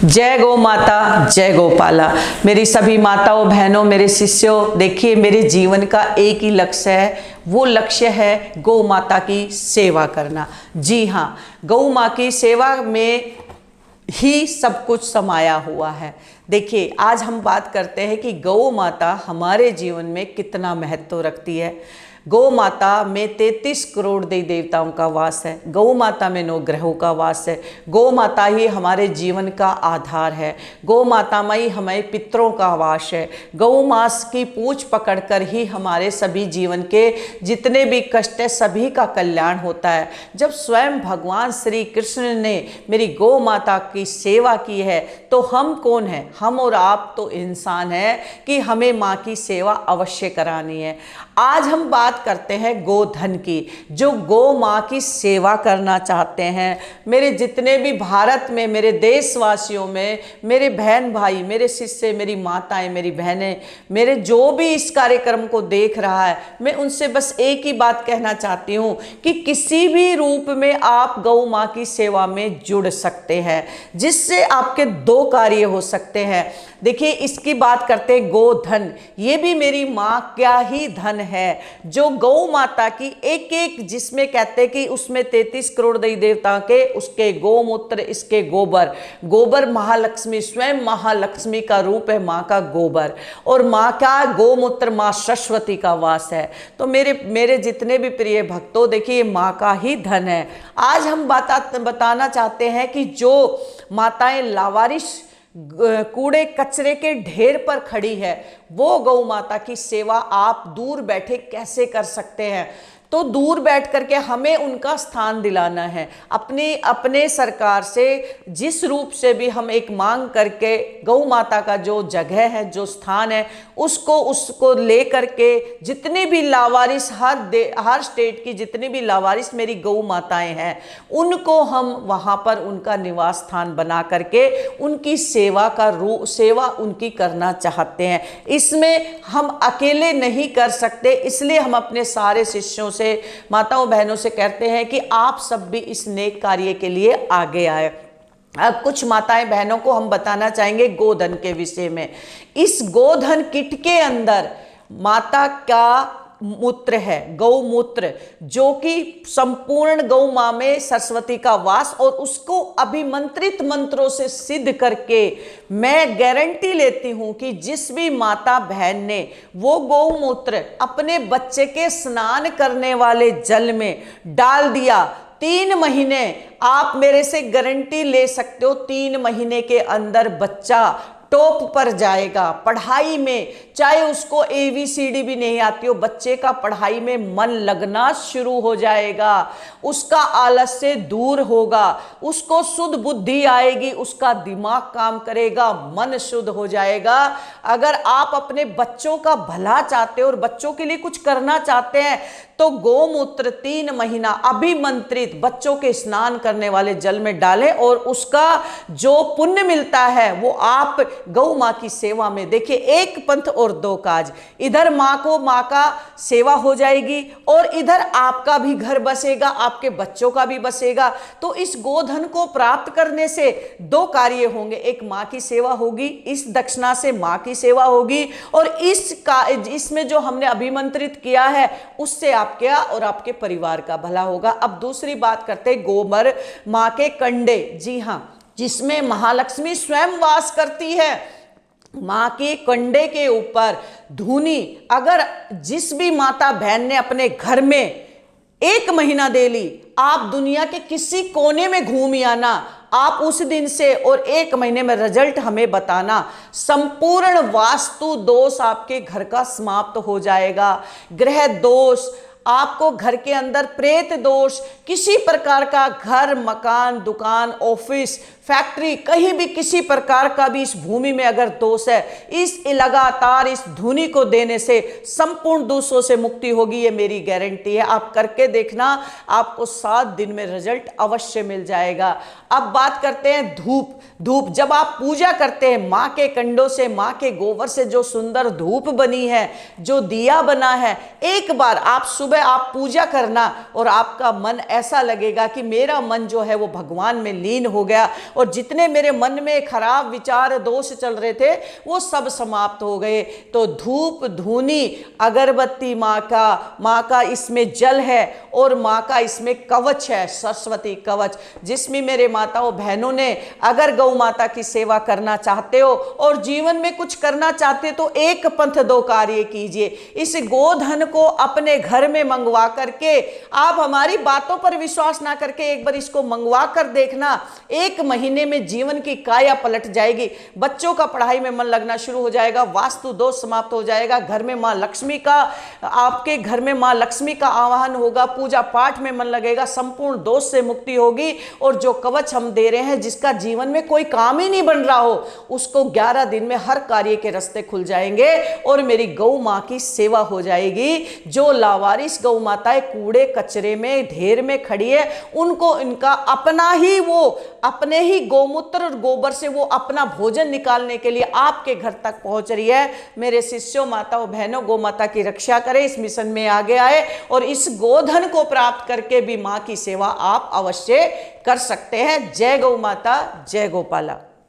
जय गौ माता, जय गोपाला। मेरी सभी माताओं बहनों, मेरे शिष्यों, देखिए मेरे जीवन का एक ही लक्ष्य है, वो लक्ष्य है गौ माता की सेवा करना। जी हाँ, गौ माँ की सेवा में ही सब कुछ समाया हुआ है। देखिए आज हम बात करते हैं कि गौ माता हमारे जीवन में कितना महत्व रखती है। गौ माता में 33 करोड़ देवी देवताओं का वास है। गौ माता में 9 ग्रहों का वास है। गौ माता ही हमारे जीवन का आधार है। गौ माता में ही हमें पितरों का वास है। गौ मास की पूंछ पकड़कर ही हमारे सभी जीवन के जितने भी कष्ट है सभी का कल्याण होता है। जब स्वयं भगवान श्री कृष्ण ने मेरी गौ माता की सेवा की है तो हम कौन है? हम और आप तो इंसान हैं कि हमें माँ की सेवा अवश्य करानी है। आज हम बात करते हैं गोधन की। जो गौ माँ की सेवा करना चाहते हैं, मेरे जितने भी भारत में, मेरे देशवासियों में, मेरे बहन भाई, मेरे शिष्य, मेरी माताएं, मेरी बहनें, मेरे जो भी इस कार्यक्रम को देख रहा है, मैं उनसे बस एक ही बात कहना चाहती हूँ कि किसी भी रूप में आप गौ माँ की सेवा में जुड़ सकते हैं, जिससे आपके 2 कार्य हो सकते हैं। देखिए इसकी बात करते हैं गोधन। ये भी मेरी माँ क्या ही धन है, जो गौ माता की एक एक, जिसमें कहते हैं कि उसमें 33 करोड़ देवी देवता के, उसके गोमूत्र, इसके गोबर। गोबर महालक्ष्मी, स्वयं महालक्ष्मी का रूप है माँ का गोबर, और माँ का गोमूत्र माँ सरस्वती का वास है। तो मेरे जितने भी प्रिय भक्तों, देखिए माँ का ही धन है। आज हम बताना चाहते हैं कि जो माताएं लावारिस कूड़े कचरे के ढेर पर खड़ी है, वो गौ माता की सेवा आप दूर बैठे कैसे कर सकते हैं? तो दूर बैठ करके हमें उनका स्थान दिलाना है। अपने सरकार से जिस रूप से भी हम एक मांग करके गौ माता का जो जगह है, जो स्थान है, उसको ले करके जितने भी लावारिस, हर स्टेट की जितनी भी लावारिस मेरी गौ माताएं हैं, उनको हम वहाँ पर उनका निवास स्थान बना करके उनकी सेवा उनकी करना चाहते हैं। इसमें हम अकेले नहीं कर सकते, इसलिए हम अपने सारे शिष्यों से, माताओं बहनों से कहते हैं कि आप सब भी इस नेक कार्य के लिए आगे आए। अब कुछ माताएं बहनों को हम बताना चाहेंगे गोधन के विषय में। इस गोधन किट के अंदर माता का मूत्र है, गौमूत्र, जो कि संपूर्ण गौ माँ में सरस्वती का वास, और उसको अभिमंत्रित मंत्रों से सिद्ध करके मैं गारंटी लेती हूं कि जिस भी माता बहन ने वो गौमूत्र अपने बच्चे के स्नान करने वाले जल में डाल दिया, 3 महीने आप मेरे से गारंटी ले सकते हो, 3 महीने के अंदर बच्चा टॉप पर जाएगा पढ़ाई में। चाहे उसको ABCD भी नहीं आती हो, बच्चे का पढ़ाई में मन लगना शुरू हो जाएगा, उसका आलस्य दूर होगा, उसको शुद्ध बुद्धि आएगी, उसका दिमाग काम करेगा, मन शुद्ध हो जाएगा। अगर आप अपने बच्चों का भला चाहते हो और बच्चों के लिए कुछ करना चाहते हैं तो गोमूत्र 3 महीना अभिमंत्रित बच्चों के स्नान करने वाले जल में डालें, और उसका जो पुण्य मिलता है वो आप गौ माँ की सेवा में, देखिए एक पंथ और 2 काज, इधर माँ का सेवा हो जाएगी और इधर आपका भी घर बसेगा, आपके बच्चों का भी बसेगा। तो इस गोधन को प्राप्त करने से 2 कार्य होंगे, एक माँ की सेवा होगी, इस दक्षिणा से माँ की सेवा होगी, और इसमें जो हमने अभिमंत्रित किया है उससे आपके और आपके परिवार का भला होगा। अब दूसरी बात करते हैं गोबर माँ के कंडे। जी हाँ, जिसमें महालक्ष्मी स्वयं वास करती है। माँ के कंडे के ऊपर धूनी, अगर जिस भी माता बहन ने अपने घर में 1 महीना दे ली, आप दुनिया के किसी कोने में घूम आना, आप उस दिन से और 1 महीने में रिजल्ट हमें बताना, संपूर्ण वास्तु दोष आपके घर का समाप्त हो जाएगा। ग्रह दोष, आपको घर के अंदर प्रेत दोष, किसी प्रकार का घर, मकान, दुकान, ऑफिस, फैक्ट्री, कहीं भी किसी प्रकार का भी इस भूमि में अगर दोष है, इस लगातार इस धुनी को देने से संपूर्ण दोषों से मुक्ति होगी, ये मेरी गारंटी है। आप करके देखना, आपको 7 दिन में रिजल्ट अवश्य मिल जाएगा। अब बात करते हैं धूप। जब आप पूजा करते हैं माँ के कंडों से, माँ के गोबर से जो सुंदर धूप बनी है, जो दिया बना है, एक बार आप सुबह आप पूजा करना और आपका मन ऐसा लगेगा कि मेरा मन जो है वो भगवान में लीन हो गया, और जितने मेरे मन में खराब विचार दोष चल रहे थे वो सब समाप्त हो गए। तो धूप धूनी अगरबत्ती माँ का इसमें जल है और माँ का इसमें कवच है, सरस्वती कवच, जिसमें मेरे माताओं बहनों ने अगर गौ माता की सेवा करना चाहते हो और जीवन में कुछ करना चाहते हो तो एक पंथ दो कार्य कीजिए। इस गोधन को अपने घर में मंगवा करके, आप हमारी बातों पर विश्वास ना करके एक बार इसको मंगवा कर देखना, 1 महीने में जीवन की काया पलट जाएगी। बच्चों का पढ़ाई में मन लगना शुरू हो जाएगा, वास्तु दोष समाप्त हो जाएगा, घर में मां लक्ष्मी का, आपके घर में मां लक्ष्मी का आवाहन होगा, पूजा पाठ में मन लगेगा, संपूर्ण दोष से मुक्ति होगी। और जो कवच हम दे रहे हैं, जिसका जीवन में कोई काम ही नहीं बन रहा हो, उसको 11 दिन में हर कार्य के रास्ते खुल जाएंगे और मेरी गौ मां की सेवा हो जाएगी। जो लावारिस गौ माताएं कूड़े कचरे में ढेर में खड़ी है, उनको इनका अपना ही, वो अपने ही गौमूत्र और गोबर से वो अपना भोजन निकालने के लिए आपके घर तक पहुंच रही है। मेरे शिष्यों, माताओं, बहनों, गौ माता की रक्षा करें, इस मिशन में आगे आए और इस गोधन को प्राप्त करके भी मां की सेवा आप अवश्य कर सकते हैं। जय गौ माता, जय गोपाला।